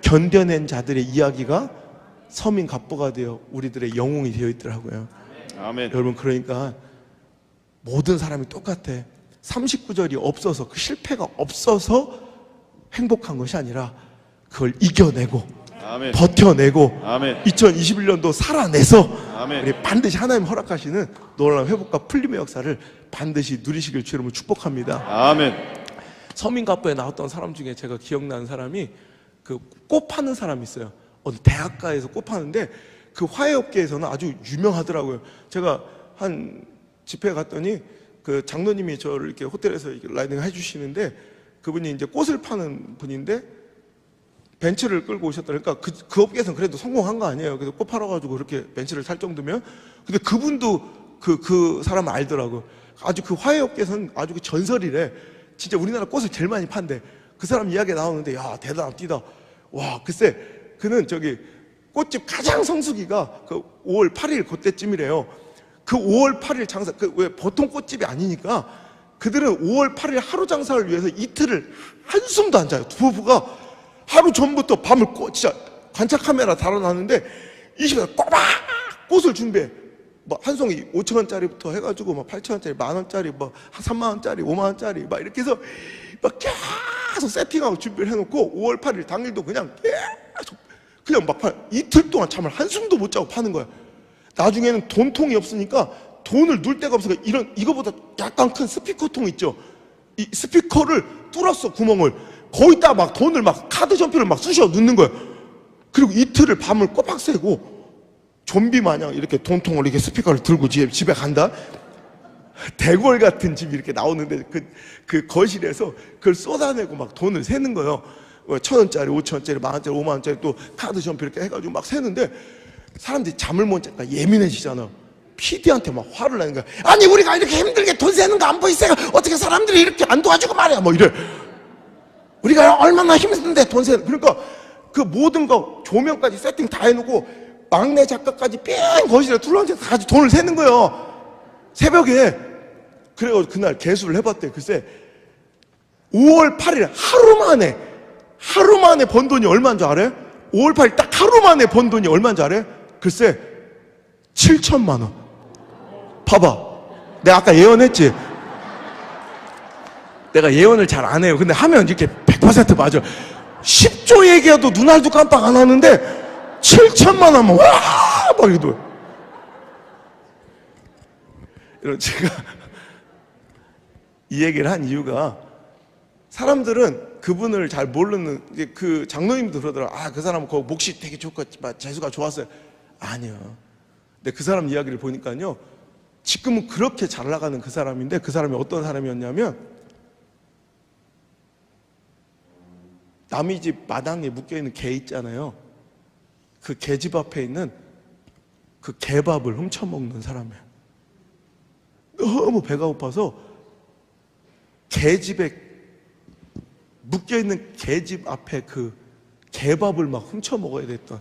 견뎌낸 자들의 이야기가 서민갑부가 되어 우리들의 영웅이 되어 있더라고요. 아멘. 여러분 그러니까 모든 사람이 똑같아. 39절이 없어서 그 실패가 없어서 행복한 것이 아니라 그걸 이겨내고 아멘. 버텨내고 아멘. 2021년도 살아내서 아멘. 우리 반드시 하나님 허락하시는 놀라운 회복과 풀림의 역사를 반드시 누리시길 주의 이름으로 축복합니다. 아멘. 서민가부에 나왔던 사람 중에 제가 기억나는 사람이 그 꽃 파는 사람이 있어요. 어느 대학가에서 꽃 파는데 그 화훼업계에서는 아주 유명하더라고요. 제가 한 집회 갔더니 그 장로님이 저를 이렇게 호텔에서 이렇게 라이딩 해주시는데 그분이 이제 꽃을 파는 분인데 벤츠를 끌고 오셨다. 그러니까 그 업계에서는 그래도 성공한 거 아니에요. 그래서 꽃 팔아가지고 그렇게 벤츠를 살 정도면. 근데 그분도 그 사람을 알더라고. 아주 그 화훼업계에서는 아주 그 전설이래. 진짜 우리나라 꽃을 제일 많이 판대. 그 사람 이야기 나오는데 야 대단합니다. 와 글쎄 그는 저기 꽃집 가장 성수기가 그 5월 8일 그때쯤이래요. 그 5월 8일 장사 왜 보통 꽃집이 아니니까 그들은 5월 8일 하루 장사를 위해서 이틀을 한숨도 안 자요. 부부가 하루 전부터 밤을 진짜 관찰 카메라 달아놨는데 이 시간에 꼬박 꽃을 준비해. 뭐 한 송이 5,000원짜리부터 해가지고 막 8,000원짜리, 10,000원짜리, 뭐 30,000원짜리, 50,000원짜리 막 이렇게 해서 막 계속 세팅하고 준비를 해놓고 5월 8일 당일도 그냥 계속 그냥 막 이틀 동안 잠을 한숨도 못 자고 파는 거야. 나중에는 돈통이 없으니까 돈을 넣을 데가 없으니까 이거보다 약간 큰 스피커통 있죠. 이 스피커를 뚫었어 구멍을. 거기다 막 돈을 막 카드 전표를 막 쑤셔 넣는 거야. 그리고 이틀을 밤을 꼬박 새고 좀비 마냥 이렇게 돈통을 이렇게 스피커를 들고 집에 간다. 대궐 같은 집이 이렇게 나오는데 그 거실에서 그걸 쏟아내고 막 돈을 세는 거예요. 1,000원짜리, 5,000원짜리, 10,000원짜리, 50,000원짜리 또 카드 전표 이렇게 해가지고 막 세는데 사람들이 잠을 못 자니까 예민해지잖아. PD한테 막 화를 내는 거야. 아니 우리가 이렇게 힘들게 돈 세는 거 안 보이세요? 어떻게 사람들이 이렇게 안 도와주고 말이야 뭐 이래. 우리가 얼마나 힘든데 돈 세는. 그러니까 그 모든 거 조명까지 세팅 다 해놓고 막내 작가까지 삥 거실에 둘러앉아서 같이 돈을 세는 거예요. 새벽에. 그래가지고 그날 개수를 해봤대. 글쎄 5월 8일 하루 만에 번 돈이 얼마인 줄 알아요? 5월 8일 딱 하루 만에 번 돈이 얼마인 줄 알아요? 글쎄 7,000만 원. 봐봐. 내가 아까 예언했지? 내가 예언을 잘 안 해요. 근데 하면 이렇게 100% 맞아. 10조 얘기해도 눈알도 깜빡 안 하는데 7,000만 원만 와! 막 이러고. 제가 이 얘기를 한 이유가 사람들은 그분을 잘 모르는 그 장로님도 그러더라고요. 아, 그 사람은 그 몫이 되게 좋고 재수가 좋았어요. 아니요. 근데 그 사람 이야기를 보니까요. 지금은 그렇게 잘 나가는 그 사람인데 그 사람이 어떤 사람이었냐면 남의 집 마당에 묶여있는 개 있잖아요. 그 개집 앞에 있는 그 개밥을 훔쳐먹는 사람이에요. 너무 배가 고파서 개집에 묶여있는 개집 앞에 그 개밥을 막 훔쳐먹어야 됐던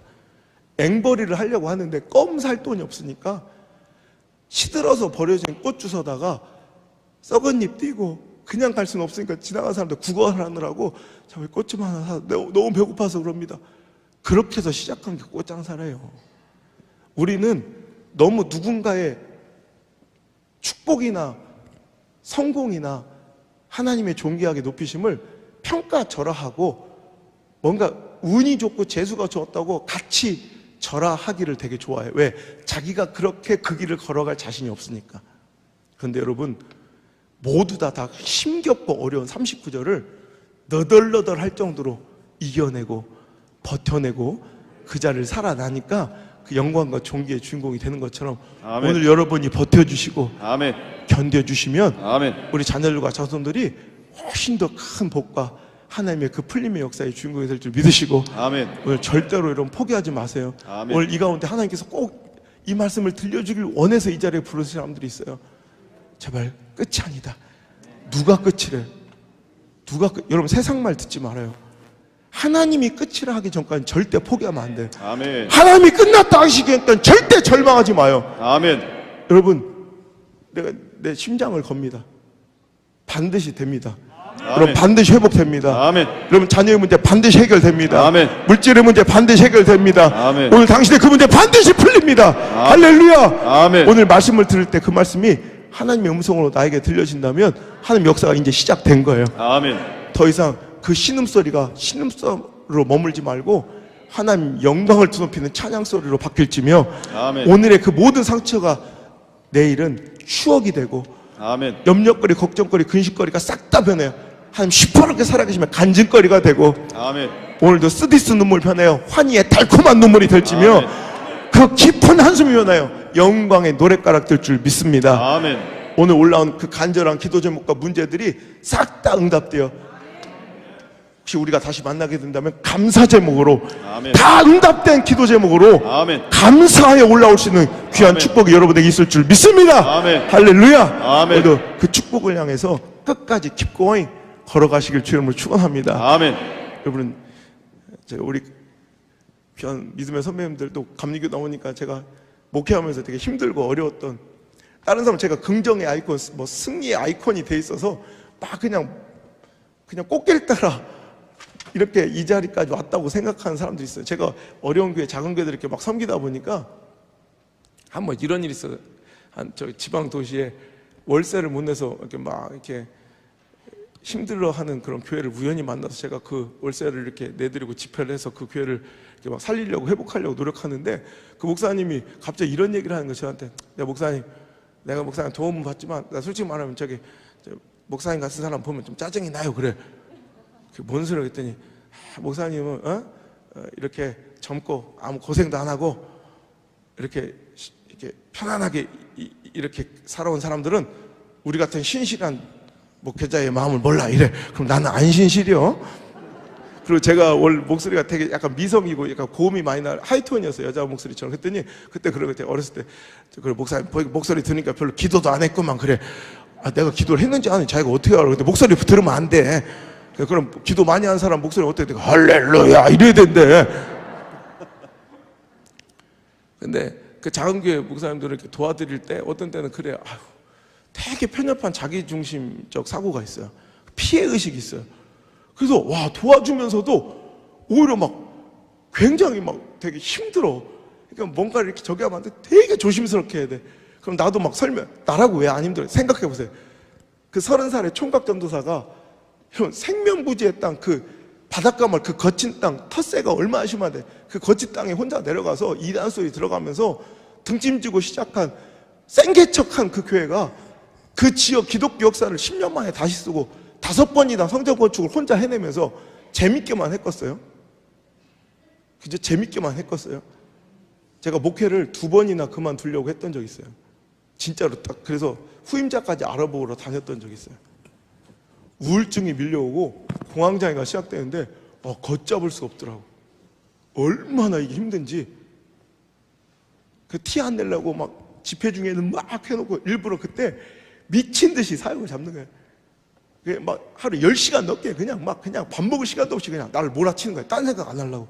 앵벌이를 하려고 하는데 껌 살 돈이 없으니까 시들어서 버려진 꽃주워다가 썩은 잎 띄고 그냥 갈 수는 없으니까 지나가는 사람들 구걸하느라고 저기 꽃 좀 하나 사. 너무 배고파서 그럽니다. 그렇게 해서 시작한 게 꽃장사래요. 우리는 너무 누군가의 축복이나 성공이나 하나님의 존귀하게 높이심을 평가절하하고 뭔가 운이 좋고 재수가 좋았다고 같이 절하하기를 되게 좋아해요. 왜? 자기가 그렇게 그 길을 걸어갈 자신이 없으니까. 그런데 여러분 모두 다 힘겹고 어려운 39절을 너덜너덜 할 정도로 이겨내고 버텨내고 그 자리를 살아나니까 그 영광과 존귀의 주인공이 되는 것처럼 아멘. 오늘 여러분이 버텨주시고 아멘. 견뎌주시면 아멘. 우리 자녀들과 자손들이 훨씬 더 큰 복과 하나님의 그 풀림의 역사의 주인공이 될 줄 믿으시고 아멘. 오늘 절대로 이런 포기하지 마세요. 아멘. 오늘 이 가운데 하나님께서 꼭 이 말씀을 들려주길 원해서 이 자리에 부르신 사람들이 있어요. 제발 끝이 아니다. 누가 끝이래? 여러분 세상 말 듣지 말아요. 하나님이 끝이라 하기 전까지 절대 포기하면 안 돼요. 아멘. 하나님이 끝났다 하시기엔 절대 절망하지 마요. 아멘. 여러분 내가 내 심장을 겁니다. 반드시 됩니다. 여러분 반드시 회복됩니다. 아멘. 여러분 자녀의 문제 반드시 해결됩니다. 아멘. 물질의 문제 반드시 해결됩니다. 아멘. 오늘 당신의 그 문제 반드시 풀립니다. 아멘. 할렐루야. 아멘. 오늘 말씀을 들을 때 그 말씀이 하나님의 음성으로 나에게 들려진다면 하나님 역사가 이제 시작된 거예요. 아멘. 더 이상 그 신음소리가 신음소리로 머물지 말고 하나님 영광을 드높이는 찬양 소리로 바뀔지며 아멘. 오늘의 그 모든 상처가 내일은 추억이 되고 아멘. 염려거리, 걱정거리, 근심거리가 싹 다 변해요. 하나님 시퍼렇게 살아계시면 간증거리가 되고 아멘. 오늘도 쓰디스 눈물 변해요. 환희의 달콤한 눈물이 될지며 아멘. 그 깊은 한숨이 변해요. 영광의 노랫가락 될 줄 믿습니다. 아멘. 오늘 올라온 그 간절한 기도 제목과 문제들이 싹 다 응답돼요. 혹시 우리가 다시 만나게 된다면 감사 제목으로 아멘. 다 응답된 기도 제목으로 아멘. 감사하여 올라올 수 있는 귀한 아멘. 축복이 여러분에게 있을 줄 믿습니다. 아멘. 할렐루야. 아멘. 오늘도 그 축복을 향해서 끝까지 keep going 걸어가시길 주 이름으로 축원합니다. 아멘. 여러분, 우리 귀한 믿음의 선배님들도 감리교 나오니까 제가 목회하면서 되게 힘들고 어려웠던, 다른 사람 제가 긍정의 아이콘, 뭐 승리의 아이콘이 돼 있어서 막 그냥 꽃길 따라 이렇게 이 자리까지 왔다고 생각하는 사람들이 있어요. 제가 어려운 교회, 작은 교회들 이렇게 막 섬기다 보니까 한번 이런 일이 있어요. 저 지방 도시에 월세를 못 내서 이렇게 막 이렇게 힘들어하는 그런 교회를 우연히 만나서 제가 그 월세를 이렇게 내드리고 집회를 해서 그 교회를 이렇게 막 살리려고 회복하려고 노력하는데 그 목사님이 갑자기 이런 얘기를 하는 거예요. 저한테. 내가 목사님 도움은 받지만 나 솔직히 말하면 저 목사님 같은 사람 보면 좀 짜증이 나요. 그래. 뭔 소리야 했더니 목사님은 이렇게 젊고 아무 고생도 안 하고 이렇게 편안하게 이렇게 살아온 사람들은 우리 같은 신실한 목회자의 마음을 몰라 이래. 그럼 나는 안 신실이요. 그리고 제가 원래 목소리가 되게 약간 미성이고 약간 고음이 많이 나 하이톤이었어요. 여자 목소리처럼. 그랬더니 그때 그런 거 같아요. 어렸을 때 그래 목사님 목소리 들으니까 별로 기도도 안 했구만. 그래. 내가 기도를 했는지 안 했는지 자기가 어떻게 알아. 근데 목소리 들으면 안 돼. 그럼 기도 많이 한 사람 목소리 어떻게 돼? 할렐루야 이래야 된대. 근데 그 작은 교회 목사님들을 이렇게 도와드릴 때 어떤 때는 그래요. 되게 편협한 자기중심적 사고가 있어요. 피해의식이 있어요. 그래서 와 도와주면서도 오히려 막 굉장히 막 되게 힘들어. 그러니까 뭔가를 이렇게 저기 하면 안 돼. 되게 조심스럽게 해야 돼. 그럼 나도 막 나라고 왜 안 힘들어? 생각해 보세요. 그 30살의 총각 전도사가 생명부지의 땅, 그 바닷가 말 그 거친 땅, 텃세가 얼마나 심한데 그 거친 땅에 혼자 내려가서 이단 소리 들어가면서 등짐지고 시작한 생개척한 그 교회가 그 지역 기독교 역사를 10년 만에 다시 쓰고 5번이나 성전 건축을 혼자 해내면서 재밌게만 했겠어요? 그저 재밌게만 했겠어요? 제가 목회를 2번이나 그만두려고 했던 적이 있어요. 진짜로 딱 그래서 후임자까지 알아보러 다녔던 적이 있어요. 우울증이 밀려오고 공황장애가 시작되는데 걷잡을 수가 없더라고. 얼마나 이게 힘든지. 그 티 안 내려고 막 집회 중에는 막 해놓고 일부러 그때 미친 듯이 사역을 잡는 거예요. 그게 막 하루 10시간 넘게 그냥 밥 먹을 시간도 없이 그냥 나를 몰아치는 거예요. 딴 생각 안 하려고.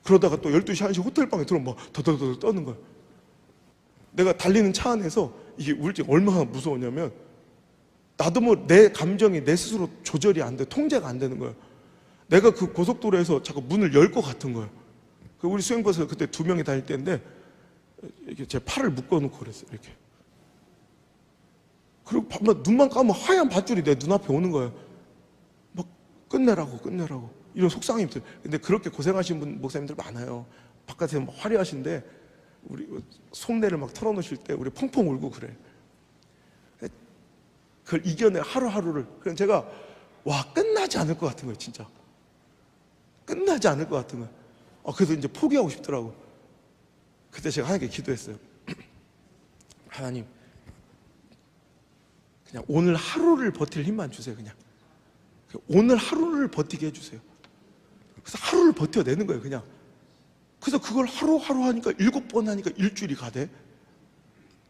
그러다가 또 12시, 1시 호텔방에 들어오면 막 더더더 떠는 거예요. 내가 달리는 차 안에서 이게 우울증 얼마나 무서웠냐면 나도 뭐 내 감정이 내 스스로 조절이 안 돼. 통제가 안 되는 거예요. 내가 그 고속도로에서 자꾸 문을 열 것 같은 거예요. 우리 수행버스 그때 2명이 다닐 때인데 이렇게 제 팔을 묶어놓고 그랬어요. 이렇게. 그리고 눈만 감으면 하얀 밧줄이 내 눈앞에 오는 거예요. 막 끝내라고 이런 속상함이 들어요. 근데 그렇게 고생하신 목사님들 많아요. 바깥에서 막 화려하신데 우리 속내를 막 털어놓으실 때 우리 펑펑 울고 그래. 그걸 이겨내 하루하루를. 그래서 제가 끝나지 않을 것 같은 거예요. 진짜 끝나지 않을 것 같은 거예요. 그래서 이제 포기하고 싶더라고. 그때 제가 하나님께 기도했어요. 하나님 그냥 오늘 하루를 버틸 힘만 주세요. 그냥 오늘 하루를 버티게 해주세요. 그래서 하루를 버텨내는 거예요. 그냥. 그래서 그걸 하루하루 하니까 7번 하니까 일주일이 가대.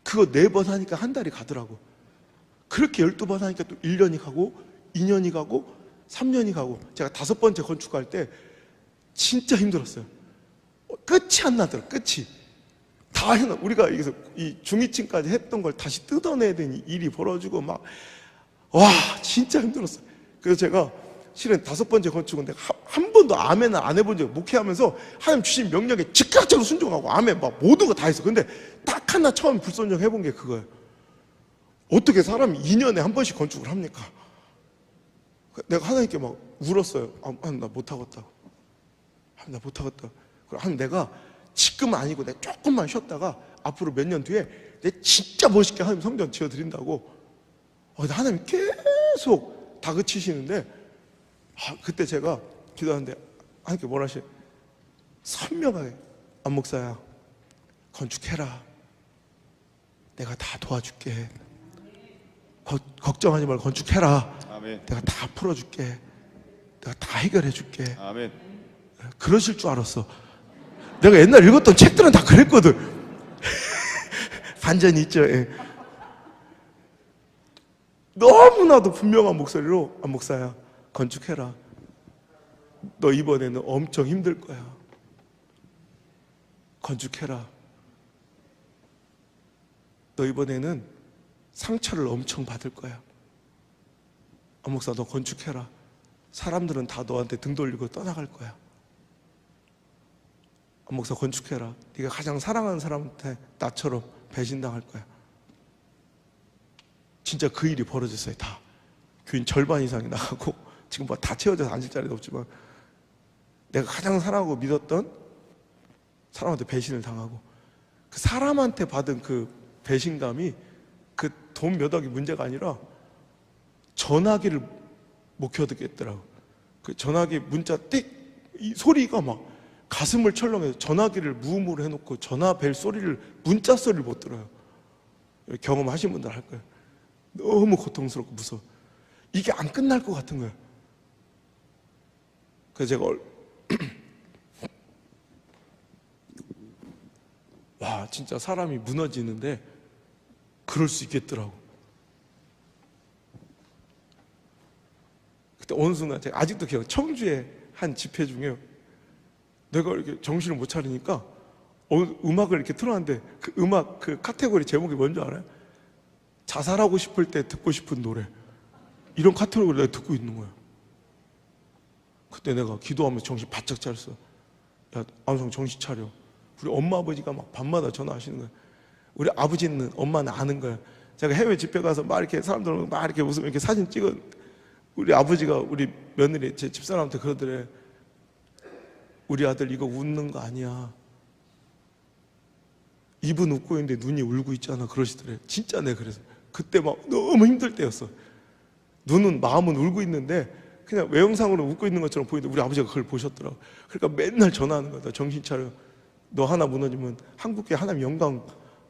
그거 4번 하니까 한 달이 가더라고. 그렇게 12번 하니까 또 1년이 가고 2년이 가고 3년이 가고. 제가 5번째 건축할 때 진짜 힘들었어요. 끝이 안 나더라고요. 끝이 다 해놔. 우리가 여기서 이 중위층까지 했던 걸 다시 뜯어내야 되는 일이 벌어지고 막 진짜 힘들었어요. 그래서 제가 실은 5번째 건축인데 한 번도 아멘을 안 해본 적, 목회하면서 하나님 주신 명령에 즉각적으로 순종하고 아멘 막 모든 거 다 했어. 근데 딱 하나 처음 불순종 해본 게 그거예요. 어떻게 사람이 2년에 한 번씩 건축을 합니까? 내가 하나님께 막 울었어요. 나 못하겠다. 나 못하겠다. 한 내가 지금은 아니고 내가 조금만 쉬었다가 앞으로 몇 년 뒤에 내 진짜 멋있게 하나님 성전 지어드린다고 하나님 계속 다그치시는데 그때 제가 기도하는데 하나님께 뭐라 하시 선명하게 안 목사야 건축해라 내가 다 도와줄게 걱정하지 말고 건축해라 아멘. 내가 다 풀어줄게 내가 다 해결해줄게 아멘. 그러실 줄 알았어. 내가 옛날 읽었던 책들은 다 그랬거든. 반전이 있죠. 예. 너무나도 분명한 목소리로 안 목사야 건축해라 너 이번에는 엄청 힘들 거야 건축해라 너 이번에는 상처를 엄청 받을 거야 안 목사 너 건축해라 사람들은 다 너한테 등 돌리고 떠나갈 거야 안 목사 건축해라 네가 가장 사랑하는 사람한테 나처럼 배신당할 거야 진짜 그 일이 벌어졌어요. 다 교인 절반 이상이 나가고 지금 뭐 다 채워져서 앉을 자리도 없지만 내가 가장 사랑하고 믿었던 사람한테 배신을 당하고 그 사람한테 받은 그 배신감이 그 돈 몇 억이 문제가 아니라 전화기를 못 켜듣겠더라고. 그 전화기 문자 띡 이 소리가 막 가슴을 철렁해서 전화기를 무음으로 해놓고 전화 벨 소리를 문자 소리를 못 들어요. 경험하신 분들 할 거예요. 너무 고통스럽고 무서워. 이게 안 끝날 것 같은 거예요. 그래서 제가 와 진짜 사람이 무너지는데 그럴 수 있겠더라고. 그때 어느 순간 제가 아직도 기억 청주에 한 집회 중에 내가 이렇게 정신을 못 차리니까 음악을 이렇게 틀어놨는데 그 음악 그 카테고리 제목이 뭔지 알아요? 자살하고 싶을 때 듣고 싶은 노래 이런 카테고리를 내가 듣고 있는 거야. 그때 내가 기도하면서 정신 바짝 차렸어. 야 안성 정신 차려. 우리 엄마 아버지가 막 밤마다 전화하시는 거야. 우리 아버지는 엄마는 아는 거야. 제가 해외 집회 가서 막 이렇게 사람들 막 이렇게 웃으면 이렇게 사진 찍어 우리 아버지가 우리 며느리 제 집사람한테 그러더래. 우리 아들 이거 웃는 거 아니야. 입은 웃고 있는데 눈이 울고 있잖아. 그러시더래. 진짜 내가 그래서 그때 막 너무 힘들 때였어. 눈은 마음은 울고 있는데 그냥 외형상으로 웃고 있는 것처럼 보이는데 우리 아버지가 그걸 보셨더라고. 그러니까 맨날 전화하는 거야. 너 정신 차려. 너 하나 무너지면 한국에 하나님 영광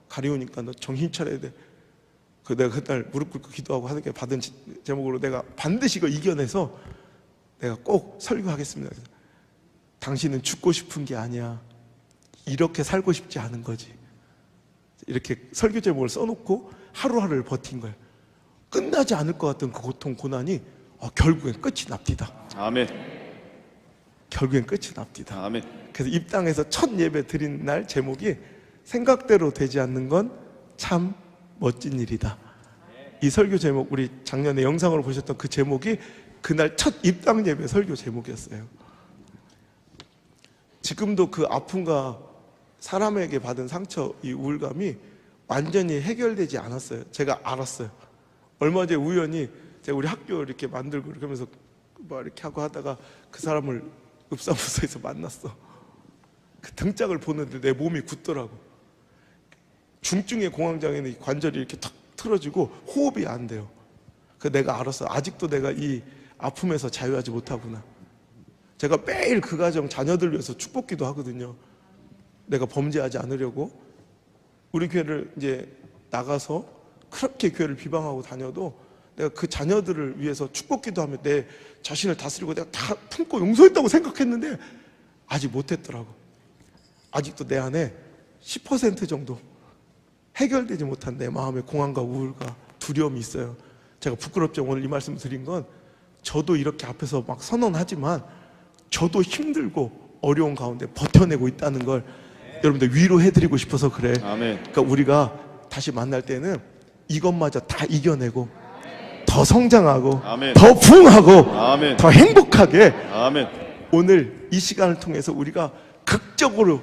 가려우니까 너 정신 차려야 돼. 그 내가 그날 무릎 꿇고 기도하고 하나님께 받은 제목으로 내가 반드시 이거 이겨내서 내가 꼭 설교하겠습니다. 당신은 죽고 싶은 게 아니야. 이렇게 살고 싶지 않은 거지. 이렇게 설교 제목을 써놓고 하루하루를 버틴 거예요. 끝나지 않을 것 같던 그 고통, 고난이 결국엔 끝이 납디다. 아멘. 결국엔 끝이 납디다. 아멘. 그래서 입당에서 첫 예배 드린 날 제목이 생각대로 되지 않는 건 참 멋진 일이다. 이 설교 제목 우리 작년에 영상으로 보셨던 그 제목이 그날 첫 입당 예배 설교 제목이었어요. 지금도 그 아픔과 사람에게 받은 상처, 이 우울감이 완전히 해결되지 않았어요. 제가 알았어요. 얼마 전에 우연히 제가 우리 학교 이렇게 만들고 이렇게 하면서 막 이렇게 하고 하다가 그 사람을 읍사무소에서 만났어. 그 등짝을 보는데 내 몸이 굳더라고. 중증의 공황장애는 관절이 이렇게 탁 틀어지고 호흡이 안 돼요. 그 내가 알았어. 아직도 내가 이 아픔에서 자유하지 못하구나. 제가 매일 그 가정 자녀들 위해서 축복기도 하거든요. 내가 범죄하지 않으려고. 우리 교회를 이제 나가서 그렇게 교회를 비방하고 다녀도 내가 그 자녀들을 위해서 축복기도 하며 내 자신을 다스리고 내가 다 품고 용서했다고 생각했는데 아직 못했더라고. 아직도 내 안에 10% 정도 해결되지 못한 내 마음의 공황과 우울과 두려움이 있어요. 제가 부끄럽죠. 오늘 이 말씀 드린 건 저도 이렇게 앞에서 막 선언하지만 저도 힘들고 어려운 가운데 버텨내고 있다는 걸 여러분들 위로해드리고 싶어서 그래. 아멘. 그러니까 우리가 다시 만날 때는 이것마저 다 이겨내고 더 성장하고 아멘. 더 부흥하고 아멘. 더 행복하게 아멘. 오늘 이 시간을 통해서 우리가 극적으로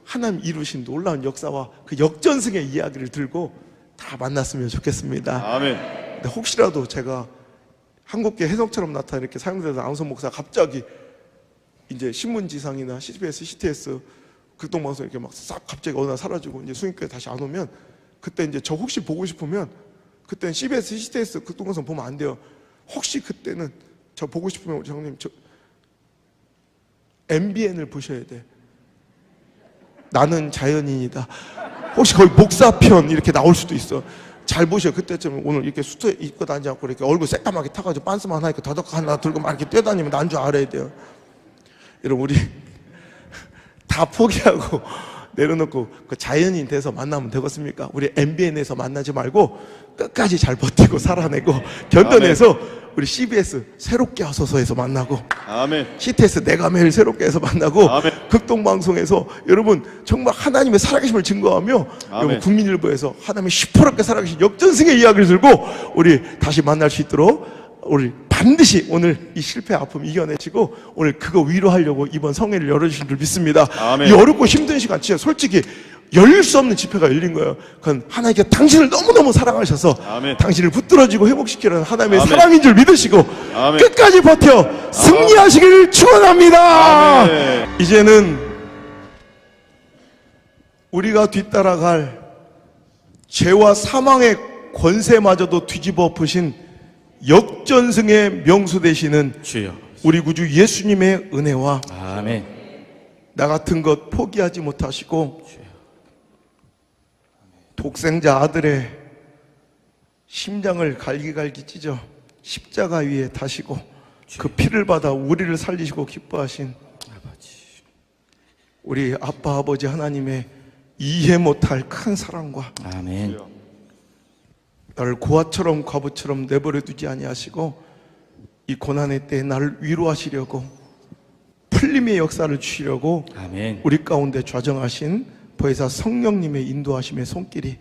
하나님 이루신 놀라운 역사와 그 역전승의 이야기를 들고 다 만났으면 좋겠습니다. 아멘. 근데 혹시라도 제가 한국계 혜성처럼 나타나 이렇게 사용되는 안성 목사가 갑자기 이제 신문지상이나 CBS, CTS 극동방송 이렇게 막 싹 갑자기 어느 날 사라지고 이제 수익교회 다시 안 오면 그때 이제 저 혹시 보고 싶으면 그때는 CBS, CTS 극동방송 보면 안 돼요. 혹시 그때는 저 보고 싶으면 우리 형님 저 MBN을 보셔야 돼. 나는 자연인이다. 혹시 거기 목사편 이렇게 나올 수도 있어. 잘 보셔. 그때쯤 오늘 이렇게 수트 입고 다니지 않고 이렇게 얼굴 새까맣게 타가지고 빤스만 하나 입고 더덕 하나 들고 막 이렇게 뛰어다니면 난 줄 알아야 돼요. 여러분 우리 다 포기하고 내려놓고 그 자연인 돼서 만나면 되겠습니까? 우리 MBN에서 만나지 말고 끝까지 잘 버티고 살아내고 견뎌내서 우리 CBS 새롭게 하소서에서 만나고 아멘. CTS 내가 매일 새롭게 해서 만나고 아멘. 극동방송에서 여러분 정말 하나님의 살아계심을 증거하며 여러분 국민일보에서 하나님의 시퍼렇게 살아계신 역전승의 이야기를 들고 우리 다시 만날 수 있도록 우리 반드시 오늘 이 실패 아픔 이겨내시고 오늘 그거 위로하려고 이번 성회를 열어주신 줄 믿습니다. 아멘. 이 어렵고 힘든 시간 진짜 솔직히 열릴 수 없는 집회가 열린 거예요. 그건 하나님께 당신을 너무너무 사랑하셔서 아멘. 당신을 붙들어지고 회복시키는 하나님의 아멘. 사랑인 줄 믿으시고 아멘. 끝까지 버텨 승리하시길 축원합니다. 아멘. 이제는 우리가 뒤따라갈 죄와 사망의 권세마저도 뒤집어 엎으신 역전승의 명수 되시는 주여. 우리 구주 예수님의 은혜와 아멘. 나 같은 것 포기하지 못하시고 독생자 아들의 심장을 갈기갈기 찢어 십자가 위에 다시고 그 피를 받아 우리를 살리시고 기뻐하신 우리 아빠 아버지 하나님의 이해 못할 큰 사랑과 아멘. 나를 고아처럼 과부처럼 내버려 두지 아니하시고 이 고난의 때에 나를 위로하시려고 풀림의 역사를 주시려고 아멘. 우리 가운데 좌정하신 보혜사 성령님의 인도하심의 손길이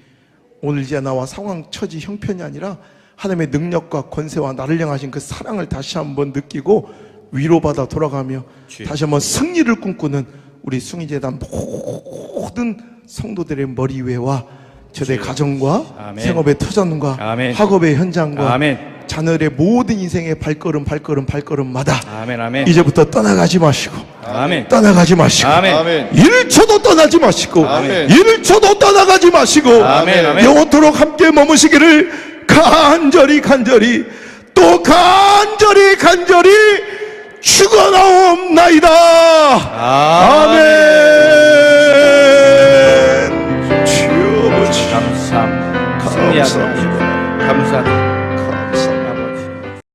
오늘 이제 나와 상황 처지 형편이 아니라 하나님의 능력과 권세와 나를 향하신 그 사랑을 다시 한번 느끼고 위로받아 돌아가며 다시 한번 승리를 꿈꾸는 우리 숭의재단 모든 성도들의 머리 위에와 저의 가정과 아멘. 생업의 터전과 아멘. 학업의 현장과 아멘. 자녀의 모든 인생의 발걸음마다 아멘. 아멘. 이제부터 떠나가지 마시고 아멘. 떠나가지 마시고 아멘. 아멘. 1초도 떠나지 마시고 아멘. 1초도 떠나가지 마시고 아멘. 아멘. 영원토록 함께 머무시기를 간절히 또 간절히 축원하옵나이다.